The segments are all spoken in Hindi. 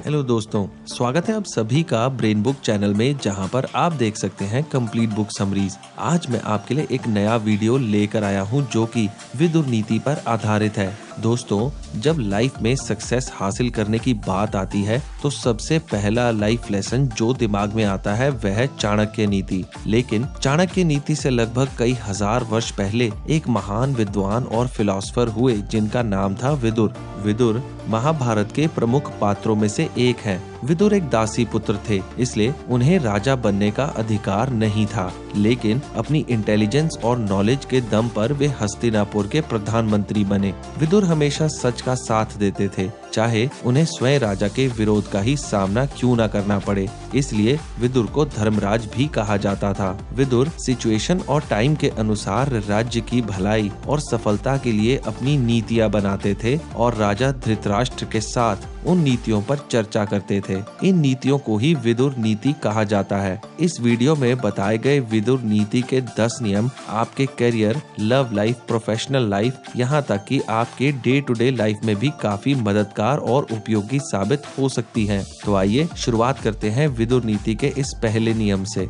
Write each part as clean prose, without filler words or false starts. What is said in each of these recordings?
हेलो दोस्तों, स्वागत है आप सभी का ब्रेन बुक चैनल में, जहां पर आप देख सकते हैं कंप्लीट बुक समरीज। आज मैं आपके लिए एक नया वीडियो लेकर आया हूं जो कि विदुर नीति पर आधारित है। दोस्तों, जब लाइफ में सक्सेस हासिल करने की बात आती है तो सबसे पहला लाइफ लेसन जो दिमाग में आता है वह है चाणक्य नीति। लेकिन चाणक्य नीति से लगभग कई हजार वर्ष पहले एक महान विद्वान और फिलोसोफर हुए जिनका नाम था विदुर। विदुर महाभारत के प्रमुख पात्रों में से एक हैं। विदुर एक दासी पुत्र थे, इसलिए उन्हें राजा बनने का अधिकार नहीं था। लेकिन अपनी इंटेलिजेंस और नॉलेज के दम पर वे हस्तिनापुर के प्रधानमंत्री बने। विदुर हमेशा सच का साथ देते थे, चाहे उन्हें स्वयं राजा के विरोध का ही सामना क्यों न करना पड़े। इसलिए विदुर को धर्मराज भी कहा जाता था। विदुर सिचुएशन और टाइम के अनुसार राज्य की भलाई और सफलता के लिए अपनी नीतियां बनाते थे और राजा धृतराष्ट्र के साथ उन नीतियों पर चर्चा करते थे। इन नीतियों को ही विदुर नीति कहा जाता है। इस वीडियो में बताए गए विदुर नीति के 10 नियम आपके career, love life, professional life, यहाँ तक कि आपके डे टू डे लाइफ में भी काफी मददगार और उपयोगी साबित हो सकती हैं। तो आइए शुरुआत करते हैं विदुर नीति के इस पहले नियम से।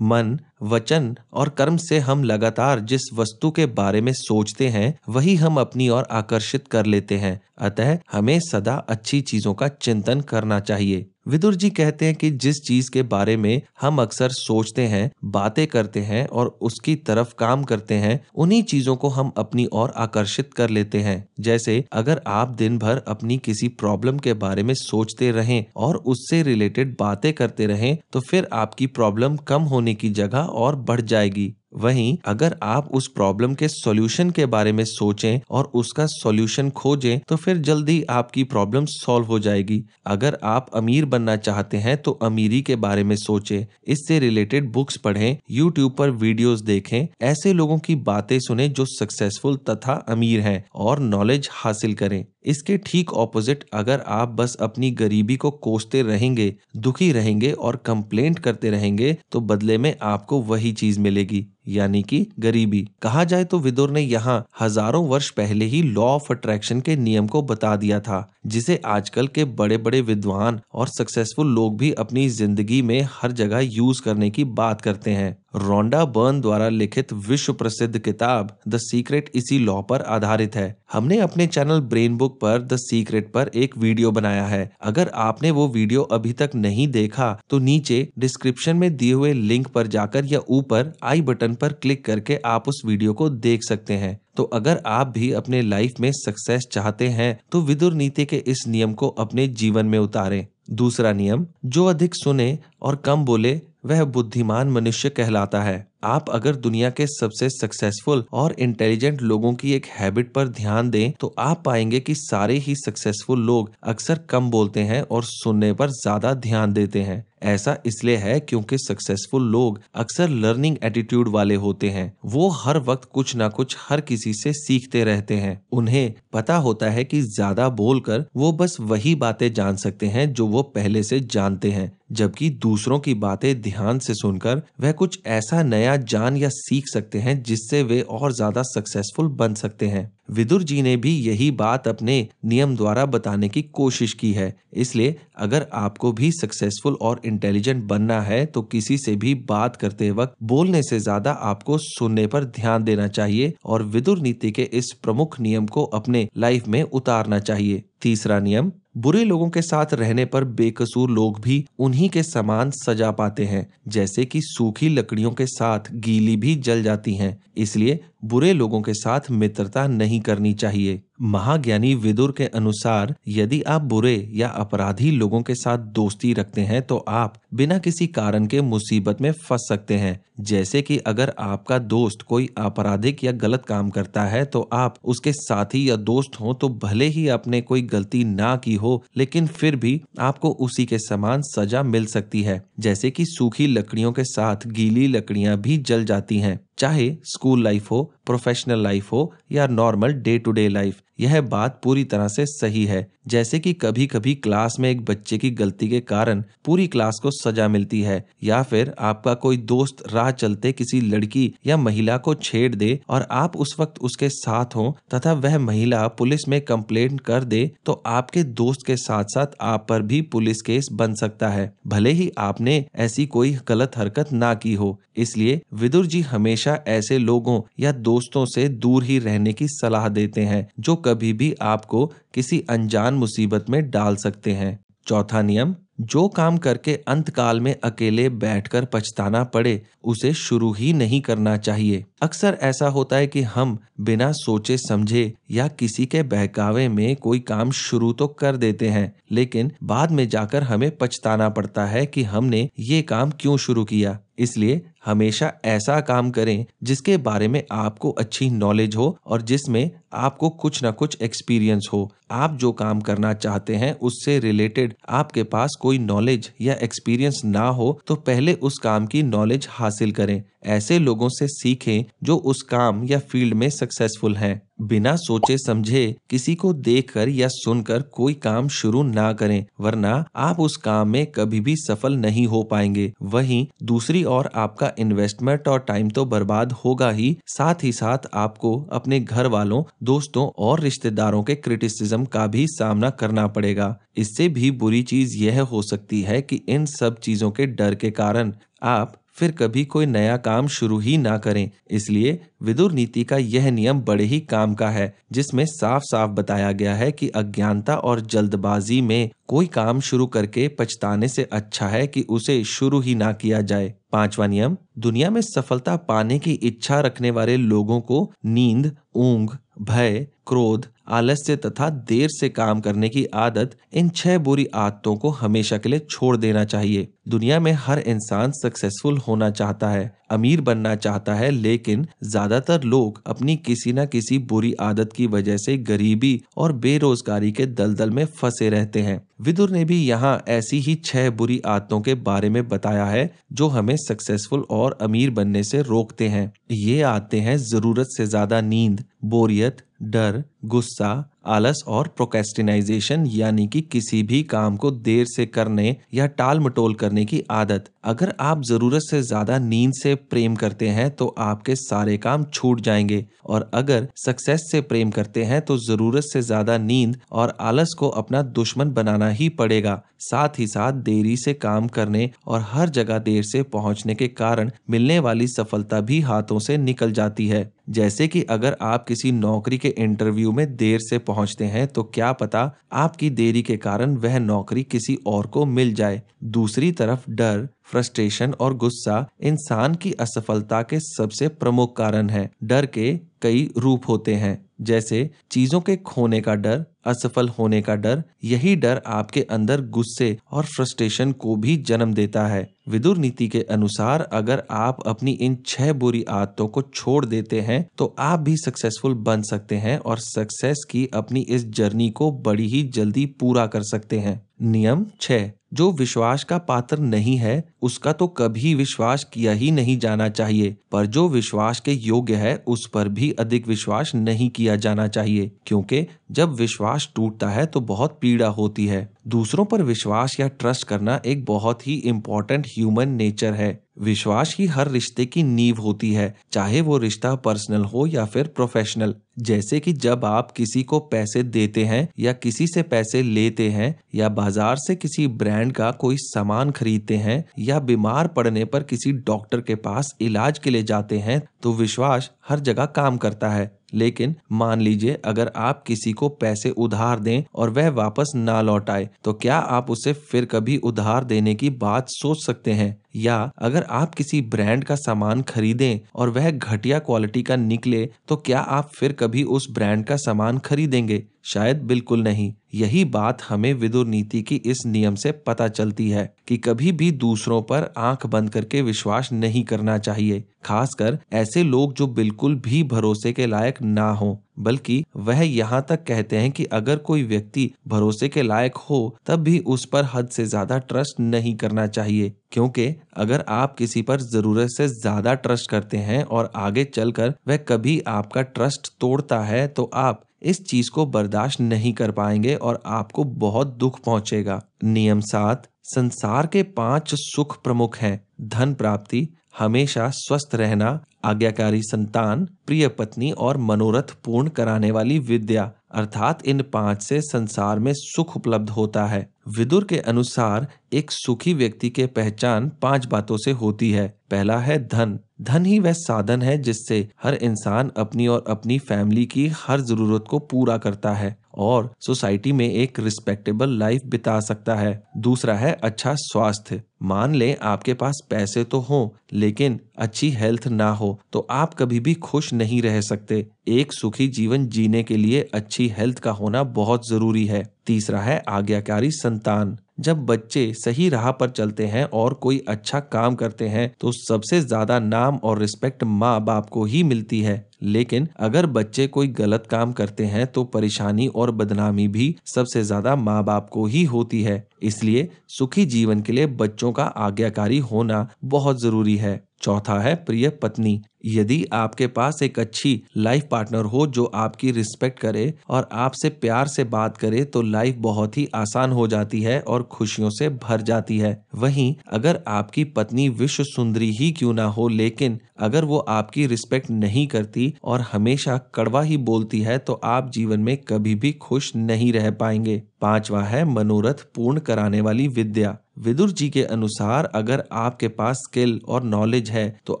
मन, वचन और कर्म से हम लगातार जिस वस्तु के बारे में सोचते हैं वही हम अपनी ओर आकर्षित कर लेते हैं। अतः हमें सदा अच्छी चीजों का चिंतन करना चाहिए। विदुर जी कहते हैं कि जिस चीज के बारे में हम अक्सर सोचते हैं, बातें करते हैं और उसकी तरफ काम करते हैं, उन्हीं चीजों को हम अपनी ओर आकर्षित कर लेते हैं। जैसे अगर आप दिन भर अपनी किसी प्रॉब्लम के बारे में सोचते रहें और उससे रिलेटेड बातें करते रहें तो फिर आपकी प्रॉब्लम कम होने की जगह और बढ़ जाएगी। वहीं अगर आप उस प्रॉब्लम के सॉल्यूशन के बारे में सोचें और उसका सॉल्यूशन खोजें तो फिर जल्दी आपकी प्रॉब्लम सॉल्व हो जाएगी। अगर आप अमीर बनना चाहते हैं तो अमीरी के बारे में सोचें, इससे रिलेटेड बुक्स पढ़ें, यूट्यूब पर वीडियोस देखें, ऐसे लोगों की बातें सुनें जो सक्सेसफुल तथा अमीर हैं और नॉलेज हासिल करें। इसके ठीक ऑपोजिट अगर आप बस अपनी गरीबी को कोसते रहेंगे, दुखी रहेंगे और कंप्लेंट करते रहेंगे तो बदले में आपको वही चीज मिलेगी, यानी कि गरीबी। कहा जाए तो विदुर ने यहाँ हजारों वर्ष पहले ही लॉ ऑफ अट्रैक्शन के नियम को बता दिया था, जिसे आजकल के बड़े बड़े विद्वान और सक्सेसफुल लोग भी अपनी जिंदगी में हर जगह यूज करने की बात करते हैं। रोंडा बर्न द्वारा लिखित विश्व प्रसिद्ध किताब द सीक्रेट इसी लॉ पर आधारित है। हमने अपने चैनल ब्रेन बुक पर द सीक्रेट पर एक वीडियो बनाया है। अगर आपने वो वीडियो अभी तक नहीं देखा तो नीचे डिस्क्रिप्शन में दिए हुए लिंक पर जाकर या ऊपर आई बटन पर क्लिक करके आप उस वीडियो को देख सकते हैं। तो अगर आप भी अपने लाइफ में सक्सेस चाहते हैं तो विदुर नीति के इस नियम को अपने जीवन में उतारें। दूसरा नियम, जो अधिक सुने और कम बोले वह बुद्धिमान मनुष्य कहलाता है। आप अगर दुनिया के सबसे सक्सेसफुल और इंटेलिजेंट लोगों की एक हैबिट पर ध्यान दें तो आप पाएंगे कि सारे ही सक्सेसफुल लोग अक्सर कम बोलते हैं और सुनने पर ज्यादा ध्यान देते हैं। ऐसा इसलिए है क्योंकि सक्सेसफुल लोग अक्सर लर्निंग एटीट्यूड वाले होते हैं। वो हर वक्त कुछ ना कुछ हर किसी से सीखते रहते हैं। उन्हें पता होता है कि ज्यादा बोलकर वो बस वही बातें जान सकते हैं जो वो पहले से जानते हैं, जबकि दूसरों की बातें ध्यान से सुनकर वह कुछ ऐसा नया जान या सीख सकते हैं जिससे वे और ज्यादा सक्सेसफुल बन सकते हैं। विदुर जी ने भी यही बात अपने नियम द्वारा बताने की कोशिश की है। इसलिए अगर आपको भी सक्सेसफुल और इंटेलिजेंट बनना है तो किसी से भी बात करते वक्त बोलने से ज्यादा आपको सुनने पर ध्यान देना चाहिए और विदुर नीति के इस प्रमुख नियम को अपने लाइफ में उतारना चाहिए। तीसरा नियम, बुरे लोगों के साथ रहने पर बेकसूर लोग भी उन्हीं के समान सजा पाते हैं, जैसे कि सूखी लकड़ियों के साथ गीली भी जल जाती हैं। इसलिए बुरे लोगों के साथ मित्रता नहीं करनी चाहिए। महाज्ञानी विदुर के अनुसार यदि आप बुरे या अपराधी लोगों के साथ दोस्ती रखते हैं तो आप बिना किसी कारण के मुसीबत में फंस सकते हैं। जैसे कि अगर आपका दोस्त कोई आपराधिक या गलत काम करता है तो आप उसके साथी या दोस्त हो तो भले ही आपने कोई गलती ना की हो लेकिन फिर भी आपको उसी के समान सजा मिल सकती है। जैसे कि सूखी लकड़ियों के साथ गीली लकड़ियां भी जल जाती हैं। चाहे स्कूल लाइफ हो, प्रोफेशनल लाइफ हो या normal day to day life, यह बात पूरी तरह से सही है। जैसे कि कभी कभी क्लास में एक बच्चे की गलती के कारण पूरी क्लास को सजा मिलती है, या फिर आपका कोई दोस्त राह चलते किसी लड़की या महिला को छेड़ दे और आप उस वक्त उसके साथ हो तथा वह महिला पुलिस में कंप्लेंट कर दे, तो आपके दोस्त के साथ साथ आप पर भी पुलिस केस बन सकता है, भले ही आपने ऐसी कोई गलत हरकत ना की हो। इसलिए विदुर जी हमेशा ऐसे लोगों या दोस्तों से दूर ही रहने की सलाह देते हैं जो कभी भी आपको किसी अनजान मुसीबत में डाल सकते हैं। चौथा नियम, जो काम करके अंतकाल में अकेले बैठकर पछताना पड़े उसे शुरू ही नहीं करना चाहिए। अक्सर ऐसा होता है कि हम बिना सोचे समझे या किसी के बहकावे में कोई काम शुरू तो कर देते हैं, लेकिन बाद में जाकर हमें पछताना पड़ता है कि हमने ये काम क्यों शुरू किया। इसलिए हमेशा ऐसा काम करें जिसके बारे में आपको अच्छी नॉलेज हो और जिसमें आपको कुछ ना कुछ एक्सपीरियंस हो। आप जो काम करना चाहते हैं उससे रिलेटेड आपके पास कोई नॉलेज या एक्सपीरियंस ना हो तो पहले उस काम की नॉलेज हासिल करें। ऐसे लोगों से सीखें जो उस काम या फील्ड में सक्सेसफुल हैं। बिना सोचे समझे किसी को देखकर या सुनकर कोई काम शुरू ना करें, वरना आप उस काम में कभी भी सफल नहीं हो पाएंगे। वहीं दूसरी ओर आपका इन्वेस्टमेंट और टाइम तो बर्बाद होगा ही साथ आपको अपने घर वालों, दोस्तों और रिश्तेदारों के क्रिटिसिज्म का भी सामना करना पड़ेगा। इससे भी बुरी चीज यह हो सकती है कि इन सब चीजों के डर के कारण आप फिर कभी कोई नया काम शुरू ही ना करें। इसलिए विदुर नीति का यह नियम बड़े ही काम का है, जिसमें साफ साफ बताया गया है कि अज्ञानता और जल्दबाजी में कोई काम शुरू करके पछताने से अच्छा है कि उसे शुरू ही ना किया जाए। पांचवा नियम, दुनिया में सफलता पाने की इच्छा रखने वाले लोगों को नींद, ऊंघ, भय, क्रोध, आलस्य तथा देर से काम करने की आदत, इन 6 बुरी आदतों को हमेशा के लिए छोड़ देना चाहिए। दुनिया में हर इंसान सक्सेसफुल होना चाहता है, अमीर बनना चाहता है, लेकिन ज्यादातर लोग अपनी किसी न किसी बुरी आदत की वजह से गरीबी और बेरोजगारी के दलदल में फंसे रहते हैं। विदुर ने भी यहाँ ऐसी ही 6 बुरी आदतों के बारे में बताया है जो हमें सक्सेसफुल और अमीर बनने से रोकते हैं। ये आदतें हैं जरूरत से ज्यादा नींद, बोरियत, डर, गुस्सा, आलस और प्रोक्रेस्टिनाइजेशन, यानी कि किसी भी काम को देर से करने या टाल मटोल करने की आदत। अगर आप जरूरत से ज्यादा नींद से प्रेम करते हैं तो आपके सारे काम छूट जाएंगे, और अगर सक्सेस से प्रेम करते हैं तो जरूरत से ज्यादा नींद और आलस को अपना दुश्मन बनाना ही पड़ेगा। साथ ही साथ देरी से काम करने और हर जगह देर से पहुंचने के कारण मिलने वाली सफलता भी हाथों से निकल जाती है। जैसे कि अगर आप किसी नौकरी के इंटरव्यू में देर से पहुंचते हैं तो क्या पता आपकी देरी के कारण वह नौकरी किसी और को मिल जाए। दूसरी तरफ डर, फ्रस्ट्रेशन और गुस्सा इंसान की असफलता के सबसे प्रमुख कारण है। डर के कई रूप होते हैं, जैसे चीजों के खोने का डर, असफल होने का डर। यही डर आपके अंदर गुस्से और फ्रस्ट्रेशन को भी जन्म देता है। विदुर नीति के अनुसार अगर आप अपनी इन 6 बुरी आदतों को छोड़ देते हैं तो आप भी सक्सेसफुल बन सकते हैं और सक्सेस की अपनी इस जर्नी को बड़ी ही जल्दी पूरा कर सकते हैं। नियम 6, जो विश्वास का पात्र नहीं है उसका तो कभी विश्वास किया ही नहीं जाना चाहिए, पर जो विश्वास के योग्य है उस पर भी अधिक विश्वास नहीं किया जाना चाहिए, क्योंकि जब विश्वास टूटता है तो बहुत पीड़ा होती है। दूसरों पर विश्वास या ट्रस्ट करना एक बहुत ही इम्पोर्टेंट ह्यूमन नेचर है। विश्वास ही हर रिश्ते की नींव होती है, चाहे वो रिश्ता पर्सनल हो या फिर प्रोफेशनल। जैसे कि जब आप किसी को पैसे देते हैं या किसी से पैसे लेते हैं या बाजार से किसी ब्रांड का कोई सामान खरीदते हैं या बीमार पड़ने पर किसी डॉक्टर के पास इलाज के लिए जाते हैं, तो विश्वास हर जगह काम करता है। लेकिन मान लीजिए अगर आप किसी को पैसे उधार दें और वह वापस ना लौटाए, तो क्या आप उसे फिर कभी उधार देने की बात सोच सकते हैं? या अगर आप किसी ब्रांड का सामान खरीदें और वह घटिया क्वालिटी का निकले, तो क्या आप फिर कभी उस ब्रांड का सामान खरीदेंगे? शायद बिल्कुल नहीं। यही बात हमें विदुर नीति की इस नियम से पता चलती है कि कभी भी दूसरों पर आंख बंद करके विश्वास नहीं करना चाहिए, खासकर ऐसे लोग जो बिल्कुल भी भरोसे के लायक ना हो। बल्कि वह यहाँ तक कहते हैं कि अगर कोई व्यक्ति भरोसे के लायक हो तब भी उस पर हद से ज्यादा ट्रस्ट नहीं करना चाहिए, क्योंकि अगर आप किसी पर जरूरत से ज्यादा ट्रस्ट करते हैं और आगे चलकर वह कभी आपका ट्रस्ट तोड़ता है तो आप इस चीज को बर्दाश्त नहीं कर पाएंगे और आपको बहुत दुख पहुंचेगा। नियम 7, संसार के 5 सुख प्रमुख हैं: धन प्राप्ति, हमेशा स्वस्थ रहना, आज्ञाकारी संतान, प्रिय पत्नी और मनोरथ पूर्ण कराने वाली विद्या। अर्थात इन 5 से संसार में सुख उपलब्ध होता है। विदुर के अनुसार एक सुखी व्यक्ति के पहचान 5 बातों से होती है। पहला है धन। धन ही वह साधन है जिससे हर इंसान अपनी और अपनी फैमिली की हर जरूरत को पूरा करता है और सोसाइटी में एक रिस्पेक्टेबल लाइफ बिता सकता है। दूसरा है अच्छा स्वास्थ्य। मान लें आपके पास पैसे तो हों लेकिन अच्छी हेल्थ ना हो तो आप कभी भी खुश नहीं रह सकते। एक सुखी जीवन जीने के लिए अच्छी हेल्थ का होना बहुत जरूरी है। तीसरा है आज्ञाकारी संतान। जब बच्चे सही राह पर चलते हैं और कोई अच्छा काम करते हैं तो सबसे ज्यादा नाम और रिस्पेक्ट माँ बाप को ही मिलती है। लेकिन अगर बच्चे कोई गलत काम करते हैं तो परेशानी और बदनामी भी सबसे ज्यादा माँ बाप को ही होती है। इसलिए सुखी जीवन के लिए बच्चों का आज्ञाकारी होना बहुत जरूरी है। चौथा है प्रिय पत्नी। यदि आपके पास एक अच्छी लाइफ पार्टनर हो जो आपकी रिस्पेक्ट करे और आपसे प्यार से बात करे तो लाइफ बहुत ही आसान हो जाती है और खुशियों से भर जाती है। वहीं अगर आपकी पत्नी विश्व सुंदरी ही क्यों ना हो लेकिन अगर वो आपकी रिस्पेक्ट नहीं करती और हमेशा कड़वा ही बोलती है तो आप जीवन में कभी भी खुश नहीं रह पाएंगे। पांचवा है मनोरथ पूर्ण कराने वाली विद्या। विदुर जी के अनुसार अगर आपके पास स्किल और नॉलेज है तो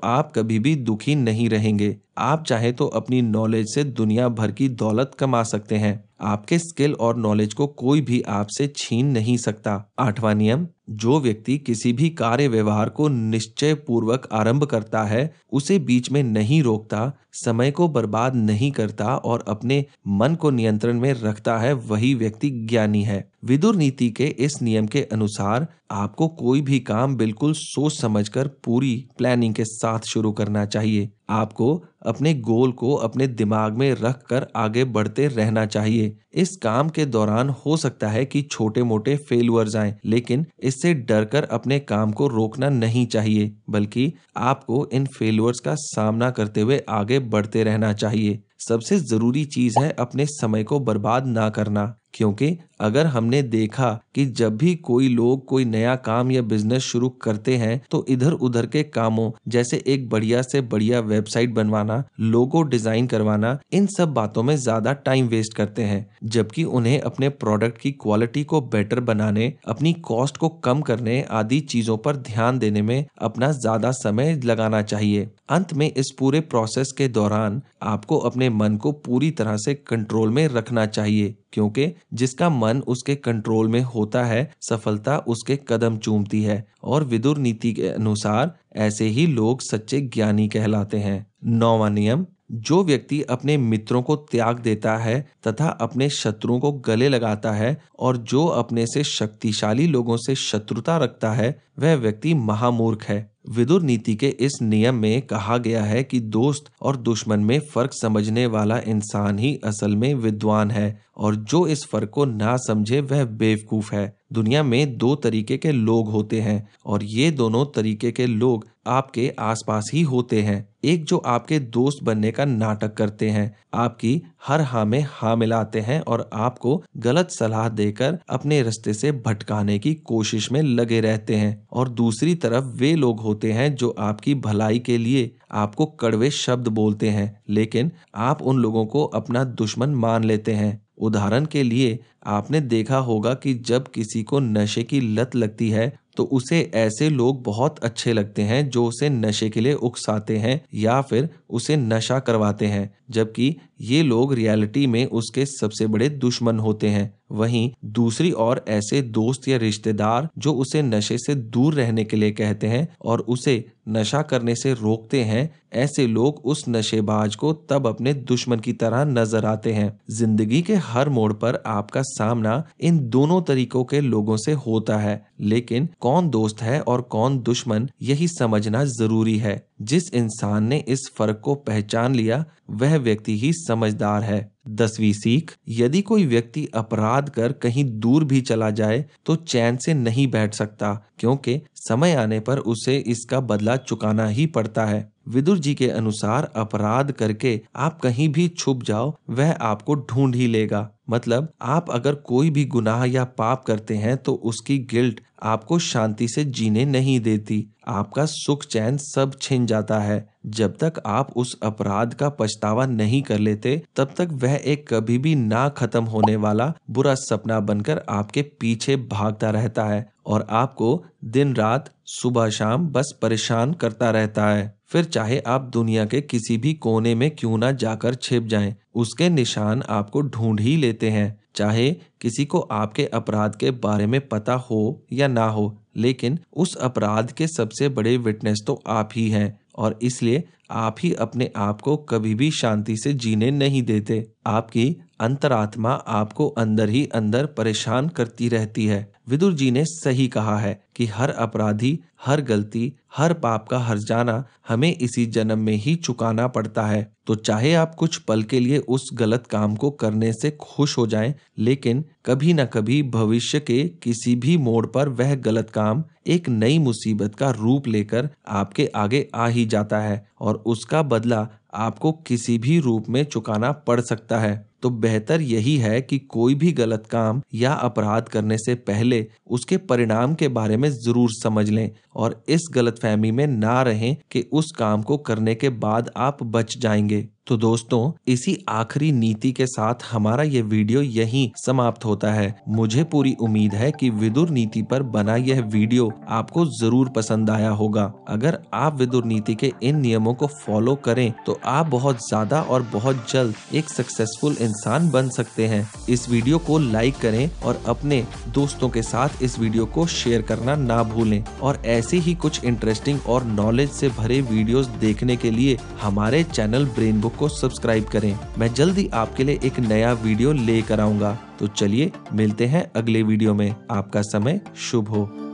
आप कभी भी दुखी नहीं रहेंगे। आप चाहे तो अपनी नॉलेज से दुनिया भर की दौलत कमा सकते हैं। आपके स्किल और नॉलेज को कोई भी आपसे छीन नहीं सकता। आठवां नियम, जो व्यक्ति किसी भी कार्य व्यवहार को निश्चय पूर्वक आरंभ करता है, उसे बीच में नहीं रोकता, समय को बर्बाद नहीं करता और अपने मन को नियंत्रण में रखता है, वही व्यक्ति ज्ञानी है। विदुर नीति के इस नियम के अनुसार आपको कोई भी काम बिल्कुल सोच समझकर पूरी प्लानिंग के साथ शुरू करना चाहिए। आपको अपने गोल को अपने दिमाग में रख कर आगे बढ़ते रहना चाहिए। इस काम के दौरान हो सकता है कि छोटे मोटे फेल्यूअर्स आएं, लेकिन इससे डरकर अपने काम को रोकना नहीं चाहिए, बल्कि आपको इन फेल्यूअर्स का सामना करते हुए आगे बढ़ते रहना चाहिए। सबसे जरूरी चीज है अपने समय को बर्बाद ना करना, क्योंकि अगर हमने देखा कि जब भी कोई लोग कोई नया काम या बिजनेस शुरू करते हैं तो इधर उधर के कामों जैसे एक बढ़िया से बढ़िया वेबसाइट बनवाना, लोगो डिजाइन करवाना, इन सब बातों में ज्यादा टाइम वेस्ट करते हैं, जबकि उन्हें अपने प्रोडक्ट की क्वालिटी को बेटर बनाने, अपनी कॉस्ट को कम करने आदि चीजों पर ध्यान देने में अपना ज्यादा समय लगाना चाहिए। अंत में इस पूरे प्रोसेस के दौरान आपको अपने मन को पूरी तरह से कंट्रोल में रखना चाहिए, क्योंकि जिसका मन उसके कंट्रोल में होता है, सफलता उसके कदम चूमती है और विदुर नीति के अनुसार ऐसे ही लोग सच्चे ज्ञानी कहलाते हैं। 9वां नियम, जो व्यक्ति अपने मित्रों को त्याग देता है तथा अपने शत्रुओं को गले लगाता है और जो अपने से शक्तिशाली लोगों से शत्रुता रखता है, वह व्यक्ति महामूर्ख है। विदुर नीति के इस नियम में कहा गया है कि दोस्त और दुश्मन में फर्क समझने वाला इंसान ही असल में विद्वान है और जो इस फर्क को ना समझे वह बेवकूफ है। दुनिया में 2 तरीके के लोग होते हैं और ये दोनों तरीके के लोग आपके आसपास ही होते हैं। एक जो आपके दोस्त बनने का नाटक करते हैं, आपकी हर हाँ में हाँ मिलाते हैं और आपको गलत सलाह देकर अपने रास्ते से भटकाने की कोशिश में लगे रहते हैं, और दूसरी तरफ वे लोग होते हैं जो आपकी भलाई के लिए आपको कड़वे शब्द बोलते हैं, लेकिन आप उन लोगों को अपना दुश्मन मान लेते हैं। उदाहरण के लिए आपने देखा होगा कि जब किसी को नशे की लत लगती है तो उसे ऐसे लोग बहुत अच्छे लगते हैं जो उसे नशे के लिए उकसाते हैं या फिर उसे नशा करवाते हैं, जबकि ये लोग रियलिटी में उसके सबसे बड़े दुश्मन होते हैं। वहीं दूसरी ओर ऐसे दोस्त या रिश्तेदार जो उसे नशे से दूर रहने के लिए कहते हैं और उसे नशा करने से रोकते हैं, ऐसे लोग उस नशेबाज को तब अपने दुश्मन की तरह नजर आते हैं। जिंदगी के हर मोड़ पर आपका सामना इन दोनों तरीकों के लोगों से होता है, लेकिन कौन दोस्त है और कौन दुश्मन यही समझना जरूरी है। जिस इंसान ने इस फर्क को पहचान लिया वह व्यक्ति ही समझदार है। 10वीं सीख, यदि कोई व्यक्ति अपराध कर कहीं दूर भी चला जाए तो चैन से नहीं बैठ सकता, क्योंकि समय आने पर उसे इसका बदला चुकाना ही पड़ता है। विदुर जी के अनुसार अपराध करके आप कहीं भी छुप जाओ, वह आपको ढूंढ ही लेगा। मतलब आप अगर कोई भी गुनाह या पाप करते हैं तो उसकी गिल्ट आपको शांति से जीने नहीं देती। आपका सुख चैन सब छिन जाता है। जब तक आप उस अपराध का पछतावा नहीं कर लेते, तब तक वह एक कभी भी ना खत्म होने वाला बुरा सपना बनकर आपके पीछे भागता रहता है और आपको दिन रात सुबह शाम बस परेशान करता रहता है। फिर चाहे आप दुनिया के किसी भी कोने में क्यों ना जाकर छिप जाएं, उसके निशान आपको ढूंढ ही लेते हैं। चाहे किसी को आपके अपराध के बारे में पता हो या ना हो, लेकिन उस अपराध के सबसे बड़े विटनेस तो आप ही हैं और इसलिए आप ही अपने आप को कभी भी शांति से जीने नहीं देते। आपकी अंतरात्मा आपको अंदर ही अंदर परेशान करती रहती है। विदुर जी ने सही कहा है कि हर अपराधी, हर गलती, हर पाप का हर्जाना हमें इसी जन्म में ही चुकाना पड़ता है। तो चाहे आप कुछ पल के लिए उस गलत काम को करने से खुश हो जाएं, लेकिन कभी न कभी भविष्य के किसी भी मोड़ पर वह गलत काम एक नई मुसीबत का रूप लेकर आपके आगे आ ही जाता है और उसका बदला आपको किसी भी रूप में चुकाना पड़ सकता है। तो बेहतर यही है कि कोई भी गलत काम या अपराध करने से पहले उसके परिणाम के बारे में जरूर समझ लें और इस गलतफहमी में ना रहें कि उस काम को करने के बाद आप बच जाएंगे। तो दोस्तों, इसी आखिरी नीति के साथ हमारा ये वीडियो यहीं समाप्त होता है। मुझे पूरी उम्मीद है कि विदुर नीति पर बना यह वीडियो आपको जरूर पसंद आया होगा। अगर आप विदुर नीति के इन नियमों को फॉलो करें तो आप बहुत ज्यादा और बहुत जल्द एक सक्सेसफुल इंसान बन सकते हैं। इस वीडियो को लाइक करें और अपने दोस्तों के साथ इस वीडियो को शेयर करना ना भूलें और ऐसे ही कुछ इंटरेस्टिंग और नॉलेज से भरे वीडियोस देखने के लिए हमारे चैनल ब्रेन बुक को सब्सक्राइब करें। मैं जल्दी आपके लिए एक नया वीडियो लेकर आऊंगा। तो चलिए मिलते हैं अगले वीडियो में। आपका समय शुभ हो।